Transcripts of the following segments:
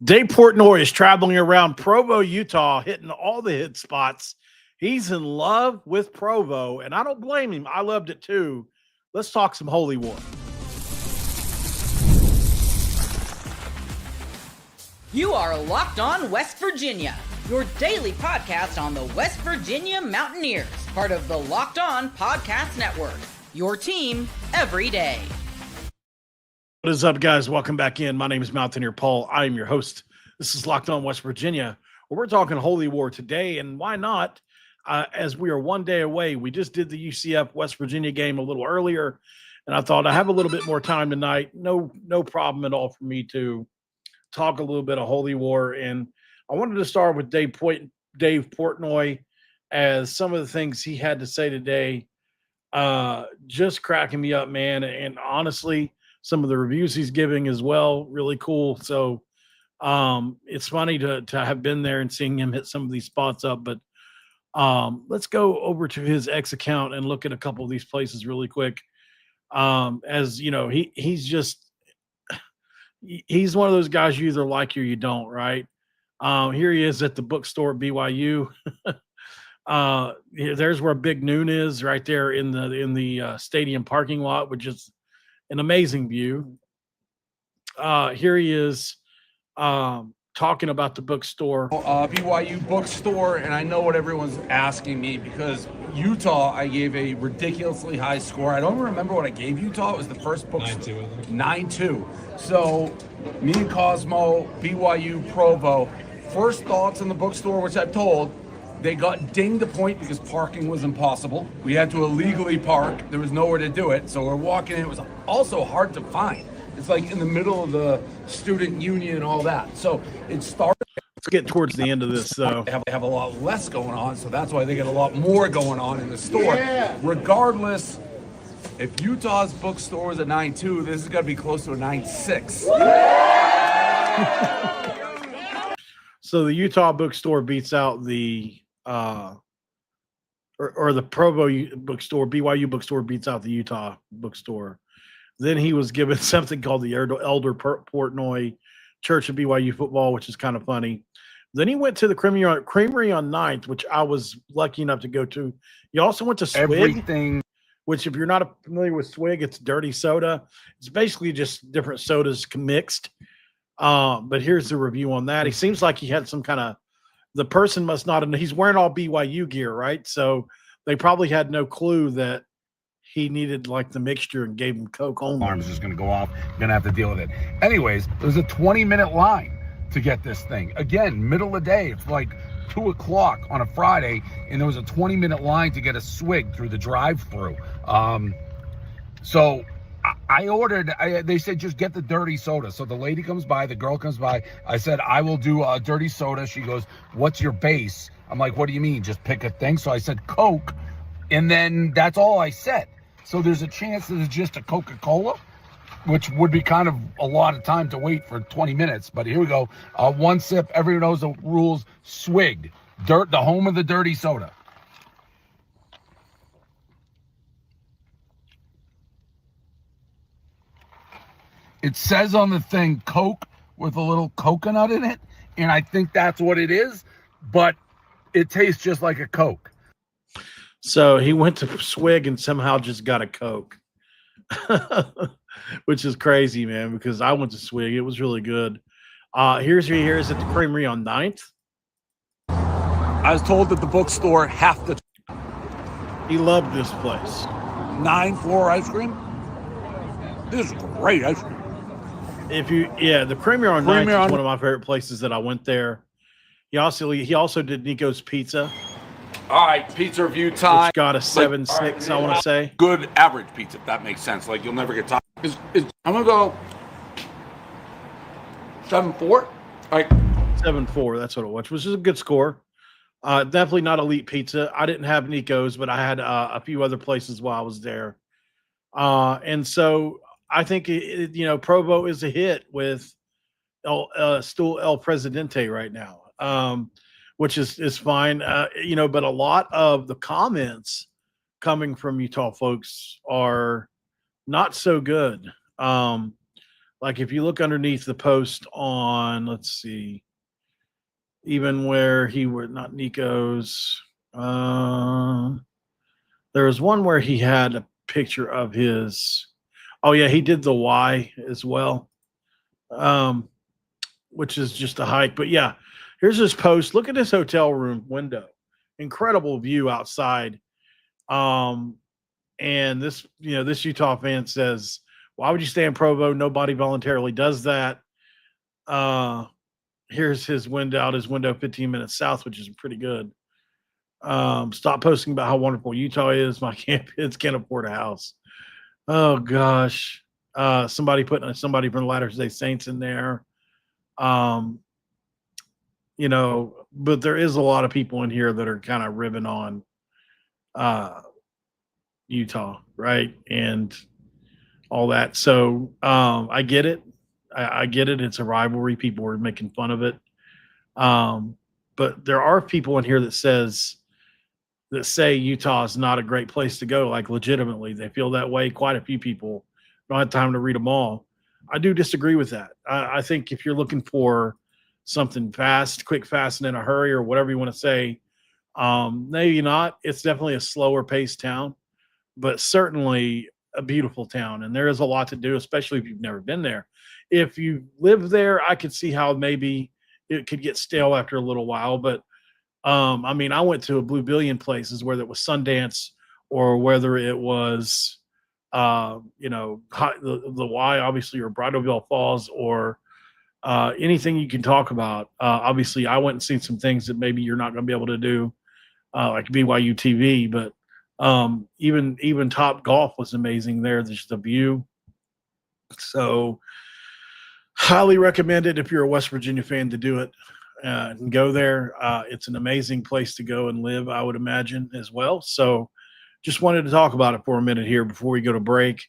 Dave Portnoy is traveling around Provo, Utah, hitting all the hit spots. He's in love with Provo, and I don't blame him. I loved it too. Let's talk some Holy War. You are Locked On West Virginia, your daily podcast on the West Virginia Mountaineers, part of the Locked On Podcast Network, your team every day. What is up, guys? Welcome back in. My name is Mountaineer Paul. I am your host. This is Locked On West Virginia, where we're talking Holy War today, and why not? As we are one day away, we just did the UCF West Virginia game a little earlier, and I thought I have a little bit more time tonight. No problem at all for me to talk a little bit of Holy War, and I wanted to start with Dave Portnoy, as some of the things he had to say today just cracking me up, man. And honestly, some of the reviews he's giving as well, really cool. So it's funny to have been there and seeing him hit some of these spots up. But let's go over to his X account and look at a couple of these places really quick. As you know, he's one of those guys you either like or you don't, right? Here he is at the bookstore at BYU. There's where Big Noon is, right there in the stadium parking lot, which is an amazing view. Here he is talking about the bookstore. BYU bookstore, and I know what everyone's asking me because Utah, I gave a ridiculously high score. I don't remember what I gave Utah. It was the first book. 9-2. 9-2. So me and Cosmo, BYU, Provo. First thoughts on the bookstore, which I've told, they got dinged a point because parking was impossible. We had to illegally park. There was nowhere to do it. So we're walking in. It was also hard to find. It's like in the middle of the student union and all that. So it started. Let's get towards the end of this, though. They have a lot less going on. So that's why they get a lot more going on in the store. Yeah. Regardless, if Utah's bookstore is a 9.2, this is going to be close to a 9.6. So the Utah bookstore beats out the or the Provo bookstore, BYU bookstore beats out the Utah bookstore. Then he was given something called the Elder Portnoy Church of BYU football, which is kind of funny. Then he went to the Creamery on 9th, which I was lucky enough to go to. He also went to Swig, which if you're not familiar with Swig, it's dirty soda. It's basically just different sodas mixed. But here's the review on that. He seems like he had some kind of – the person must not – he's wearing all BYU gear, right? So they probably had no clue that he needed like the mixture and gave him Coke only. Alarm's just going to go off. Going to have to deal with it. Anyways, there's a 20-minute line to get this thing. Again, middle of the day. It's like 2 o'clock on a Friday, and there was a 20-minute line to get a Swig through the drive-through. So I ordered, they said, just get the dirty soda. So the lady comes by, the girl comes by. I said, I will do a dirty soda. She goes, what's your base? I'm like, what do you mean? Just pick a thing. So I said, Coke. And then that's all I said. So there's a chance that it's just a Coca-Cola, which would be kind of a lot of time to wait for 20 minutes. But here we go. One sip. Everyone knows the rules. Swig. The home of the dirty soda. It says on the thing Coke with a little coconut in it, and I think that's what it is, but it tastes just like a Coke. So he went to Swig and somehow just got a Coke, which is crazy, man, because I went to Swig. It was really good. Here's at the Creamery on 9th. I was told that the bookstore He loved this place. 9-4 ice cream. This is great ice cream. The Creamery on 9th is one of my favorite places that I went there. He also did Nico's Pizza. All right, pizza review time. Which got a 7.6, I want to say. Good average pizza, if that makes sense. Like, you'll never get tired. I'm going to go 7.4. Like 7.4, that's what it was, which is a good score. Definitely not elite pizza. I didn't have Nico's, but I had a few other places while I was there. And so I think, Provo is a hit with El Presidente right now. Which is fine, but a lot of the comments coming from Utah folks are not so good. Like if you look underneath the post on, let's see, even where he were not Nico's, there was one where he had a picture of his. Oh yeah, he did the Y as well, um, which is just a hike. But yeah, here's his post. Look at this hotel room window, incredible view outside. Um, and this, this Utah fan says, "Why would you stay in Provo? Nobody voluntarily does that." Uh, Here's his window out his window 15 minutes south, which is pretty good. Stop posting about how wonderful Utah is. My kids can't afford a house. Oh gosh. Somebody putting somebody from the Latter Day Saints in there. Um, but there is a lot of people in here that are kind of ribbing on uh Utah, right? And all that. So I get it. I get it. It's a rivalry. People are making fun of it. But there are people in here that say Utah is not a great place to go, like legitimately. They feel that way. Quite a few people. Don't have time to read them all. I do disagree with that. I think if you're looking for something fast, quick, fast, and in a hurry, or whatever you want to say, maybe not. It's definitely a slower paced town, but certainly a beautiful town. And there is a lot to do, especially if you've never been there. If you live there, I could see how maybe it could get stale after a little while. But I mean, I went to a Blue Billion places, whether it was Sundance or whether it was, the Y, obviously, or Bridalveil Falls, or anything you can talk about. Obviously, I went and seen some things that maybe you're not going to be able to do, like BYU TV, but even Top Golf was amazing there. There's the view. So highly recommend it if you're a West Virginia fan to do it and go there. It's an amazing place to go and live, I would imagine, as well. So just wanted to talk about it for a minute here before we go to break.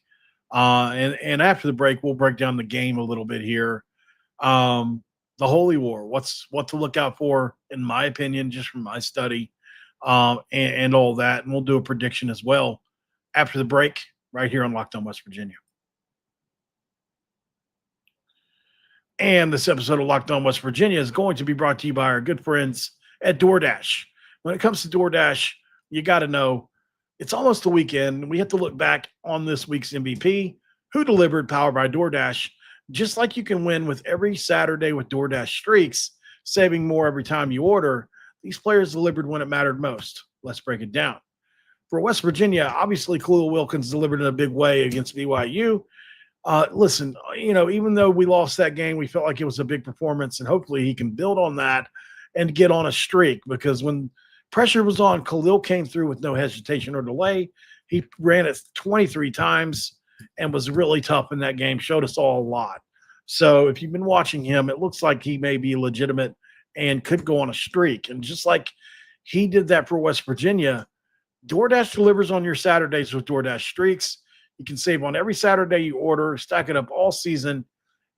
And after the break, we'll break down the game a little bit here. The Holy War, what to look out for, in my opinion, just from my study, and all that. And we'll do a prediction as well after the break right here on Locked On West Virginia. And this episode of Locked On West Virginia is going to be brought to you by our good friends at DoorDash. When it comes to DoorDash, you got to know it's almost the weekend. We have to look back on this week's MVP, who delivered, powered by DoorDash. Just like you can win with every Saturday with DoorDash Streaks, saving more every time you order, these players delivered when it mattered most. Let's break it down. For West Virginia, obviously, Khalil Wilkins delivered in a big way against BYU. Listen, even though we lost that game, we felt like it was a big performance, and hopefully he can build on that and get on a streak, because when pressure was on, Khalil came through with no hesitation or delay. He ran it 23 times and was really tough in that game, showed us all a lot. So if you've been watching him, it looks like he may be legitimate and could go on a streak. And just like he did that for West Virginia, DoorDash delivers on your Saturdays with DoorDash Streaks. You can save on every Saturday you order, stack it up all season,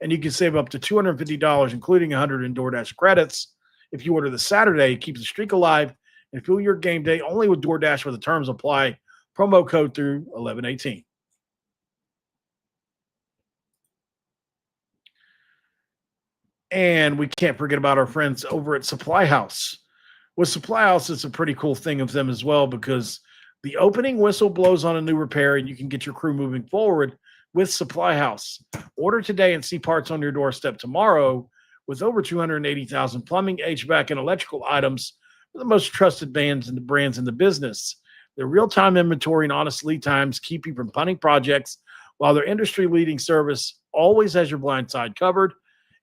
and you can save up to $250, including $100 in DoorDash credits. If you order the Saturday, keep the streak alive and fuel your game day only with DoorDash, where the terms apply. Promo code through 11/18. And we can't forget about our friends over at Supply House. With Supply House, it's a pretty cool thing of them as well, because the opening whistle blows on a new repair and you can get your crew moving forward with Supply House. Order today and see parts on your doorstep tomorrow. With over 280,000 plumbing, HVAC, and electrical items for the most trusted brands in the business. Their real-time inventory and honest lead times keep you from punting projects, while their industry-leading service always has your blind side covered.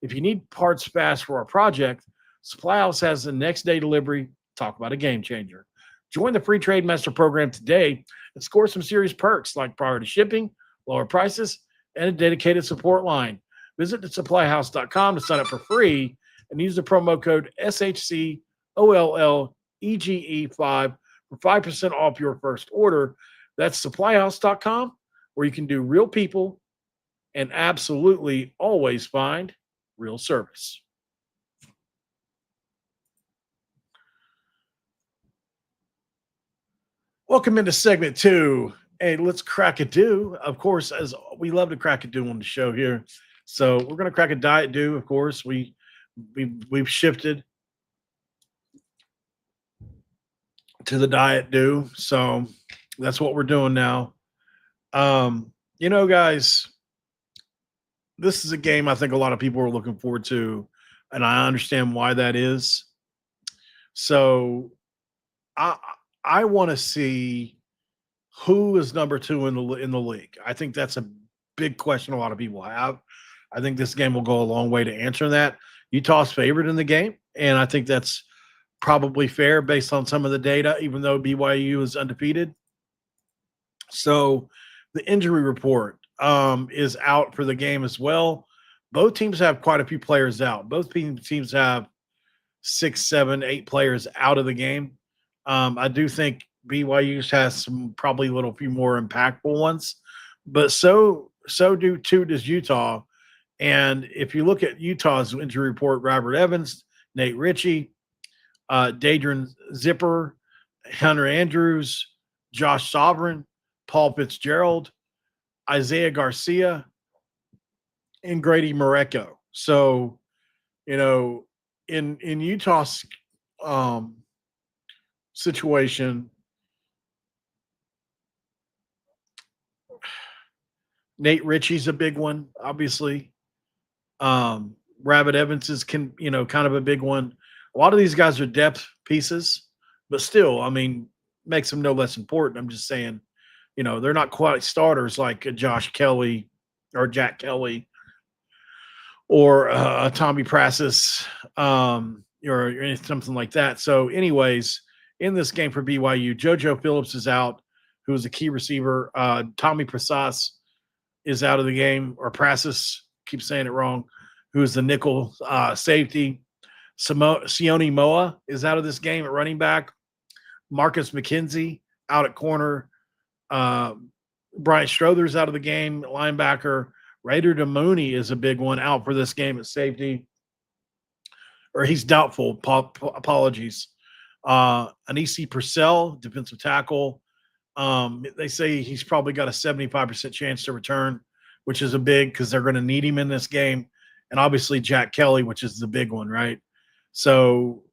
If you need parts fast for a project, Supply House has the next day delivery. Talk about a game changer. Join the free Trade Master program today and score some serious perks like priority shipping, lower prices, and a dedicated support line. Visit thesupplyhouse.com to sign up for free and use the promo code SHCOLLEGE5 for 5% off your first order. That's supplyhouse.com, where you can do real people and absolutely always find real service. Welcome into segment 2. Hey, let's crack a do. Of course, as we love to crack a do on the show here. So we're going to crack a Diet Dew. Of course, we've shifted to the Diet Dew, so that's what we're doing now. Guys, this is a game I think a lot of people are looking forward to, and I understand why that is. So I want to see who is number 2 in the league. I think that's a big question a lot of people have. I think this game will go a long way to answering that. Utah's favored in the game, and I think that's probably fair based on some of the data, even though BYU is undefeated. So the injury report is out for the game as well. Both teams have quite a few players out. Both teams have 6, 7, 8 players out of the game. I do think BYU has some probably a little few more impactful ones, but so does Utah. And if you look at Utah's injury report, Robert Evans, Nate Ritchie, Dadrian Zipper, Hunter Andrews, Josh Sovereign, Paul Fitzgerald, Isaiah Garcia, and Grady Mareko. So, in Utah's situation, Nate Ritchie's a big one, obviously. Rabbit Evans is kind of a big one. A lot of these guys are depth pieces, but still, makes them no less important. I'm just saying, they're not quite starters like Josh Kelly or Jack Kelly or Tommy Prasis or something like that. So anyways, in this game for BYU, JoJo Phillips is out, who is a key receiver. Tommy Prasis is out of the game, or Prasis, keep saying it wrong, who is the nickel safety. Sione Moa is out of this game at running back. Marcus McKenzie out at corner. Brian Strother's out of the game, linebacker. Raider DeMooney is a big one, out for this game at safety. Or he's doubtful. Apologies. Anisi Purcell, defensive tackle. They say he's probably got a 75% chance to return, which is a big, because they're going to need him in this game. And obviously Jack Kelly, which is the big one, right? So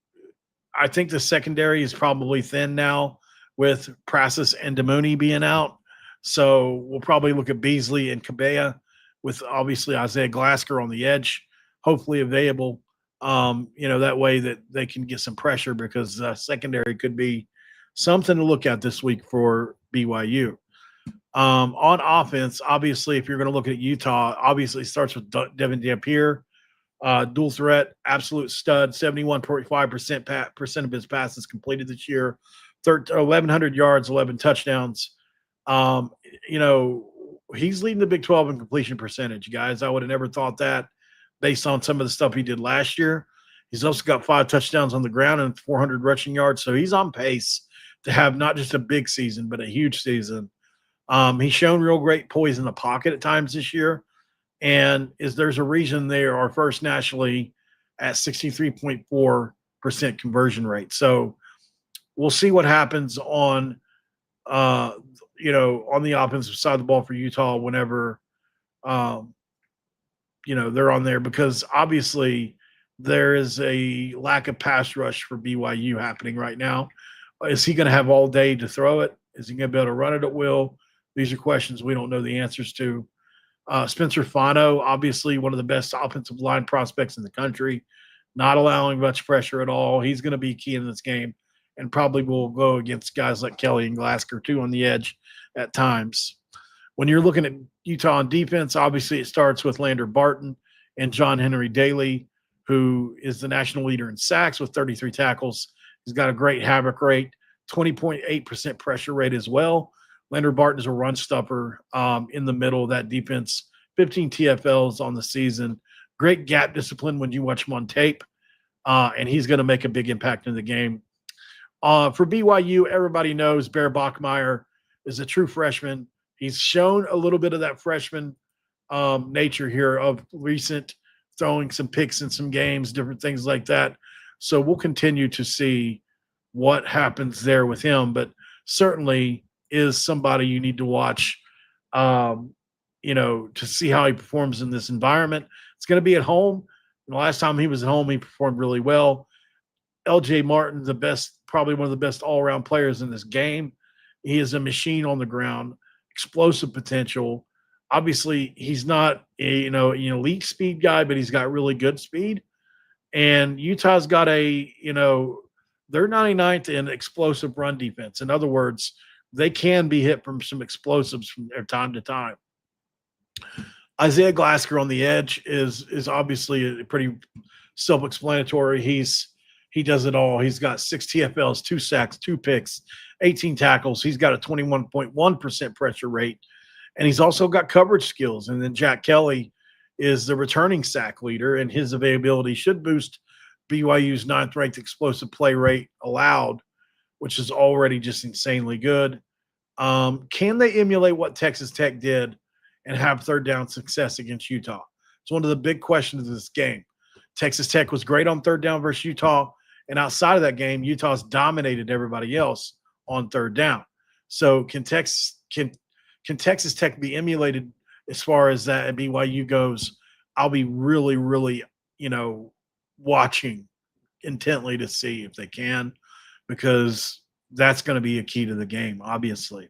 I think the secondary is probably thin now with Prasis and DeMooney being out. So we'll probably look at Beasley and Cabea, with obviously Isaiah Glasker on the edge, hopefully available. That way that they can get some pressure, because secondary could be something to look at this week for BYU. On offense, obviously, if you're going to look at Utah, obviously it starts with Devin Dampier, dual threat, absolute stud, 71.5% of his passes completed this year, 1,100 yards, 11 touchdowns. He's leading the Big 12 in completion percentage, guys. I would have never thought that based on some of the stuff he did last year. He's also got 5 touchdowns on the ground and 400 rushing yards. So he's on pace to have not just a big season, but a huge season. He's shown real great poise in the pocket at times this year. And there's a reason they are first nationally at 63.4% conversion rate. So we'll see what happens on the offensive side of the ball for Utah whenever, they're on there, because obviously there is a lack of pass rush for BYU happening right now. Is he going to have all day to throw it? Is he going to be able to run it at will? These are questions we don't know the answers to. Spencer Fano, obviously one of the best offensive line prospects in the country, not allowing much pressure at all. He's going to be key in this game, and probably will go against guys like Kelly and Glasker too on the edge at times. When you're looking at Utah on defense, obviously it starts with Lander Barton and John Henry Daly, who is the national leader in sacks with 33 tackles. He's got a great havoc rate, 20.8% pressure rate as well. Lander Barton is a run stuffer in the middle of that defense, 15 TFLs on the season. Great gap discipline when you watch him on tape, and he's going to make a big impact in the game. For BYU, everybody knows Bear Bachmeier is a true freshman. He's shown a little bit of that freshman nature here of recent, throwing some picks in some games, different things like that. So we'll continue to see what happens there with him, but certainly is somebody you need to watch. to see how he performs in this environment. It's going to be at home. And the last time he was at home, he performed really well. LJ Martin, probably one of the best all-around players in this game. He is a machine on the ground, explosive potential. Obviously, he's not an elite speed guy, but he's got really good speed. And Utah's got they're 99th in explosive run defense. In other words, they can be hit from some explosives from time to time. Isaiah Glasker on the edge is obviously pretty self-explanatory. He does it all. He's got 6 TFLs, 2 sacks, 2 picks, 18 tackles. He's got a 21.1% pressure rate, and he's also got coverage skills. And then Jack Kelly is the returning sack leader, and his availability should boost BYU's 9th-ranked explosive play rate allowed, which is already just insanely good. Can they emulate what Texas Tech did and have third down success against Utah? It's one of the big questions of this game. Texas Tech was great on third down versus Utah, and outside of that game, Utah's dominated everybody else on third down. So can Texas Tech be emulated as far as that at BYU goes? I'll be really, really, watching intently to see if they can, because that's going to be a key to the game, obviously.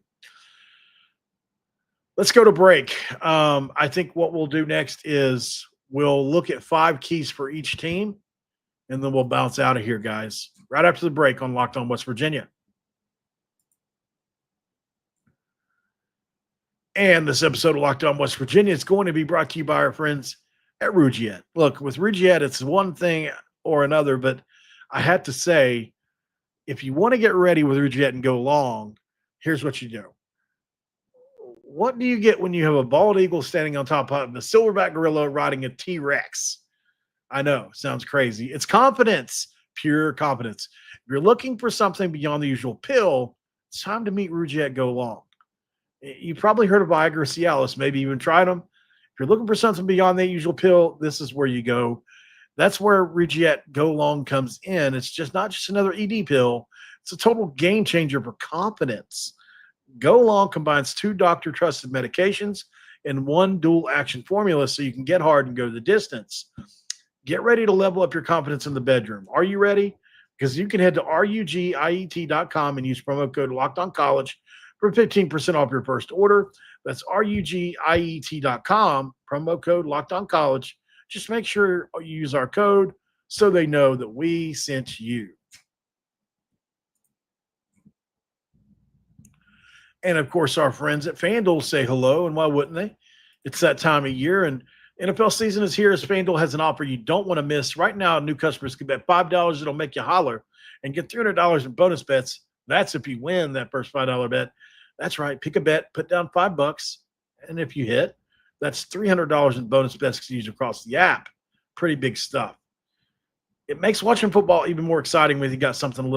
Let's go to break. I think what we'll do next is we'll look at 5 keys for each team, and then we'll bounce out of here, guys, right after the break on Locked On West Virginia. And this episode of Locked On West Virginia is going to be brought to you by our friends at Rugiet. Look, with Rugiet, it's one thing or another, but I have to say, if you want to get ready with Rugiet and go long, here's what you do. What do you get when you have a bald eagle standing on top of a silverback gorilla riding a T-Rex? I know, sounds crazy. It's confidence, pure confidence. If you're looking for something beyond the usual pill, it's time to meet Rugiet Go Long. You probably heard of Viagra, Cialis, maybe even tried them. If you're looking for something beyond that usual pill, this is where you go. That's where Rugiet Go Long comes in. It's not just another ED pill. It's a total game changer for confidence. Go Long combines 2 doctor-trusted medications in one dual-action formula so you can get hard and go the distance. Get ready to level up your confidence in the bedroom. Are you ready? Because you can head to rugiet.com and use promo code LOCKEDONCollege for 15% off your first order. That's rugiet.com, promo code LOCKEDONCollege. Just make sure you use our code so they know that we sent you. And, of course, our friends at FanDuel say hello, and why wouldn't they? It's that time of year, and NFL season is here as FanDuel has an offer you don't want to miss. Right now, new customers can bet $5. It'll make you holler and get $300 in bonus bets. That's if you win that first $5 bet. That's right. Pick a bet, put down $5, and if you hit, that's $300 in bonus bets to use across the app. Pretty big stuff. It makes watching football even more exciting when you got something a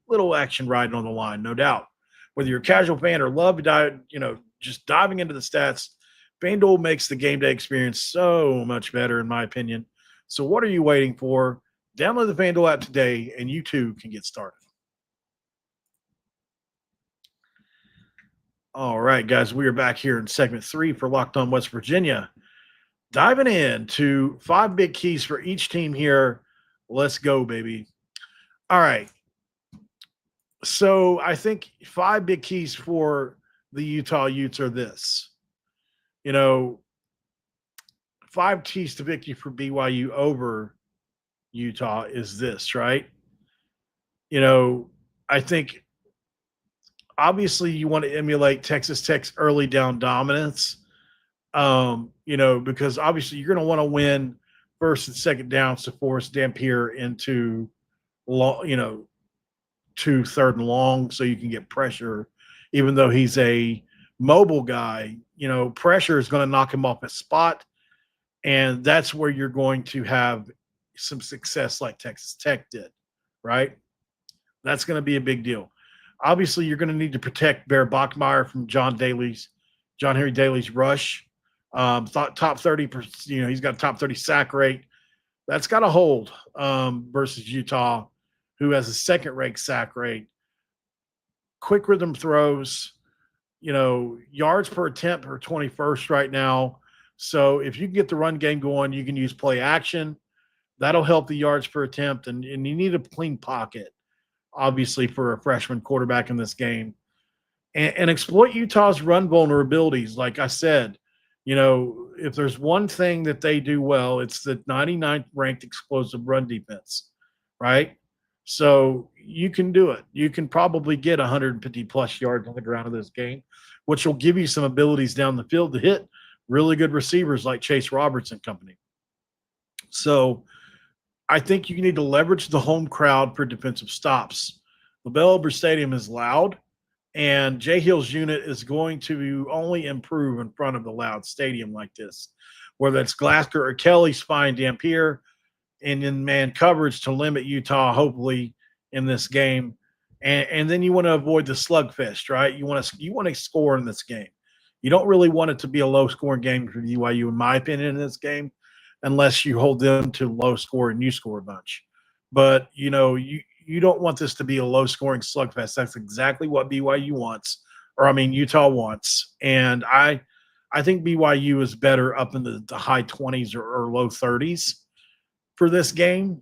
little action riding on the line, no doubt. Whether you're a casual fan or love just diving into the stats, FanDuel makes the game day experience so much better, in my opinion. So what are you waiting for? Download the FanDuel app today, and you too can get started. All right, guys, we are back here in segment 3 for Locked On West Virginia. Diving into 5 big keys for each team here. Let's go, baby. All right. So I think 5 big keys for the Utah Utes are this. 5 keys to victory for BYU over Utah is this, right? I think obviously you want to emulate Texas Tech's early down dominance, because obviously you're going to want to win first and second downs to force Dampier into, to third and long so you can get pressure, even though he's a mobile guy. Pressure is going to knock him off his spot, and that's where you're going to have some success like Texas Tech did, right? That's going to be a big deal. Obviously, you're going to need to protect Bear Bachmeier from John Henry Daly's rush. Top 30%, he's got a top 30 sack rate. That's got to hold versus Utah, who has a second-rate sack rate. Quick rhythm throws, yards per attempt are 21st right now. So if you can get the run game going, you can use play action. That'll help the yards per attempt, and you need a clean pocket, obviously, for a freshman quarterback in this game. And exploit Utah's run vulnerabilities. Like I said, if there's one thing that they do well, it's the 99th ranked explosive run defense, right? So you can do it. You can probably get 150 plus yards on the ground in this game, which will give you some abilities down the field to hit really good receivers like Chase Roberts and company. So I think you need to leverage the home crowd for defensive stops. LaBelle Elber Stadium is loud, and Jay Hill's unit is going to only improve in front of the loud stadium like this. Whether it's Glasgow or Kelly's fine Dampier and in man coverage to limit Utah, hopefully, in this game. And then you want to avoid the slugfest, right? You want to score in this game. You don't really want it to be a low-scoring game for BYU, in my opinion, in this game, unless you hold them to low score and you score a bunch. But, you don't want this to be a low-scoring slugfest. That's exactly what BYU wants, Utah wants. And I think BYU is better up in the high 20s or low 30s for this game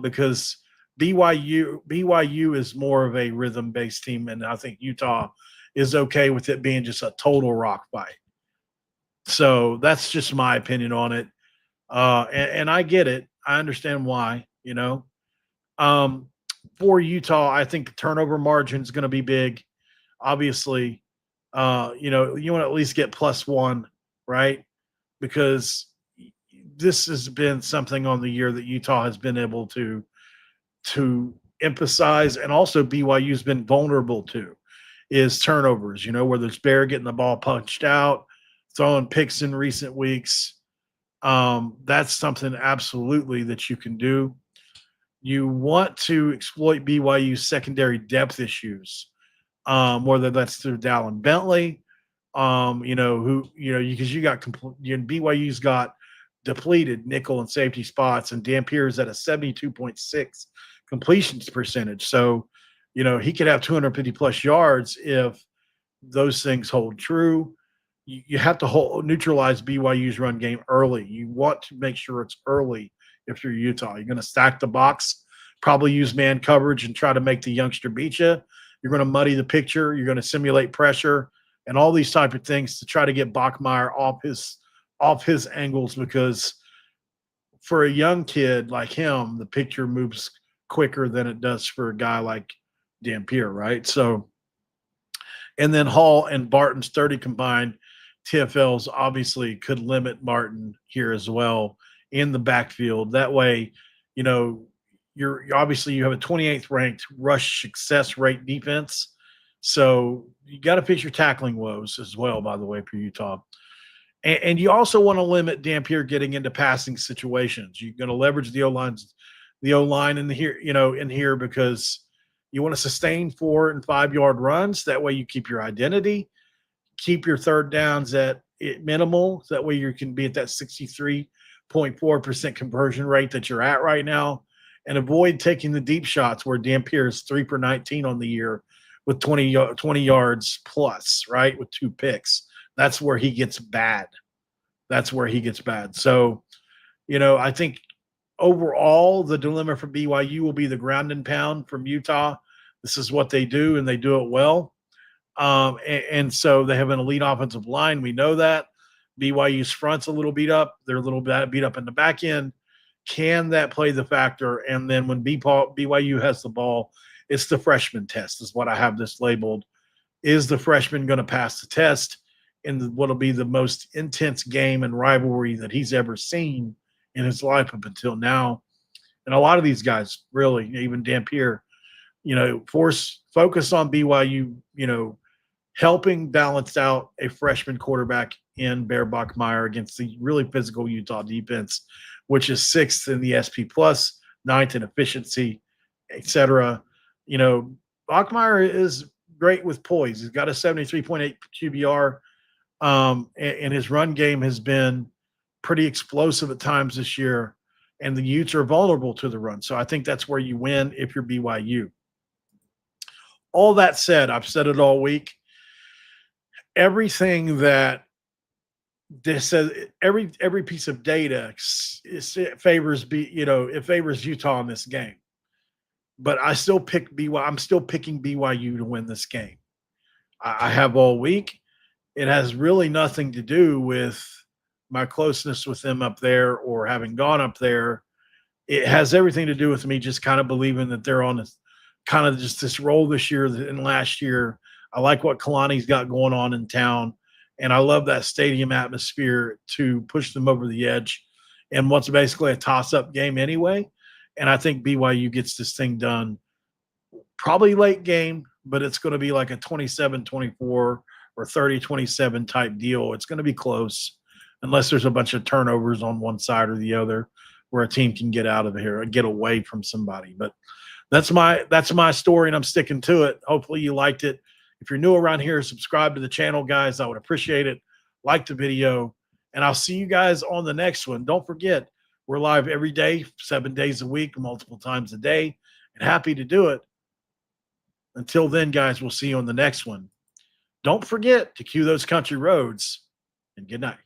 because BYU is more of a rhythm-based team, and I think Utah is okay with it being just a total rock fight. So that's just my opinion on it. And I get it. I understand why, for Utah, I think the turnover margin is going to be big. Obviously, you want to at least get +1, right? Because this has been something on the year that Utah has been able to emphasize, and also BYU's been vulnerable to, is turnovers, whether it's Bear getting the ball punched out, throwing picks in recent weeks. That's something absolutely that you can do. You want to exploit BYU's secondary depth issues, whether that's through Dallin Bentley, because BYU's got depleted nickel and safety spots, and Dampier's at a 72.6 completions percentage. So, he could have 250 plus yards if those things hold true. You have to neutralize BYU's run game early. You want to make sure it's early if you're Utah. You're going to stack the box, probably use man coverage and try to make the youngster beat you. You're going to muddy the picture. You're going to simulate pressure and all these type of things to try to get Bachmeier off his angles, because for a young kid like him, the picture moves quicker than it does for a guy like Dampier, right? So, and then Hall and Barton's 30 combined TFLs obviously could limit Martin here as well in the backfield. That way, you have a 28th ranked rush success rate defense. So you got to fix your tackling woes as well, by the way, for Utah. And you also want to limit Dampier getting into passing situations. You're going to leverage the O-line in here, because you want to sustain 4 and 5 yard runs. That way you keep your identity, keep your third downs at minimal. That way you can be at that 63.4% conversion rate that you're at right now, and avoid taking the deep shots where Dampier is 3 for 19 on the year with 20 yards plus, right, with 2 picks. That's where he gets bad. So, I think overall the dilemma for BYU will be the ground and pound from Utah. This is what they do, and they do it well. And so they have an elite offensive line. We know that. BYU's front's a little beat up. They're a little bit beat up in the back end. Can that play the factor? And then when BYU has the ball, it's the freshman test is what I have this labeled. Is the freshman going to pass the test in what'll be the most intense game and rivalry that he's ever seen in his life up until now? And a lot of these guys, really, even Dampier, focus on BYU, helping balance out a freshman quarterback in Bear Bachmeier against the really physical Utah defense, which is 6th in the SP plus, 9th in efficiency, etc. Bachmeier is great with poise. He's got a 73.8 QBR, and his run game has been pretty explosive at times this year, and the Utes are vulnerable to the run. So I think that's where you win if you're BYU. All that said, I've said it all week. everything that this says, every piece of data it favors it favors Utah in this game. But I still pick BYU. I'm still picking BYU to win this game. I have all week. It has really nothing to do with my closeness with them up there or having gone up there. It has everything to do with me just kind of believing that they're on this kind of just this roll this year and last year. I like what Kalani's got going on in town, and I love that stadium atmosphere to push them over the edge in what's basically a toss-up game anyway. And I think BYU gets this thing done probably late game, but it's going to be like a 27-24 or 30-27 type deal. It's going to be close unless there's a bunch of turnovers on one side or the other where a team can get out of here and get away from somebody. But that's my story, and I'm sticking to it. Hopefully you liked it. If you're new around here, subscribe to the channel, guys. I would appreciate it. Like the video, and I'll see you guys on the next one. Don't forget, we're live every day, 7 days a week, multiple times a day, and happy to do it. Until then, guys, we'll see you on the next one. Don't forget to cue those country roads, and good night.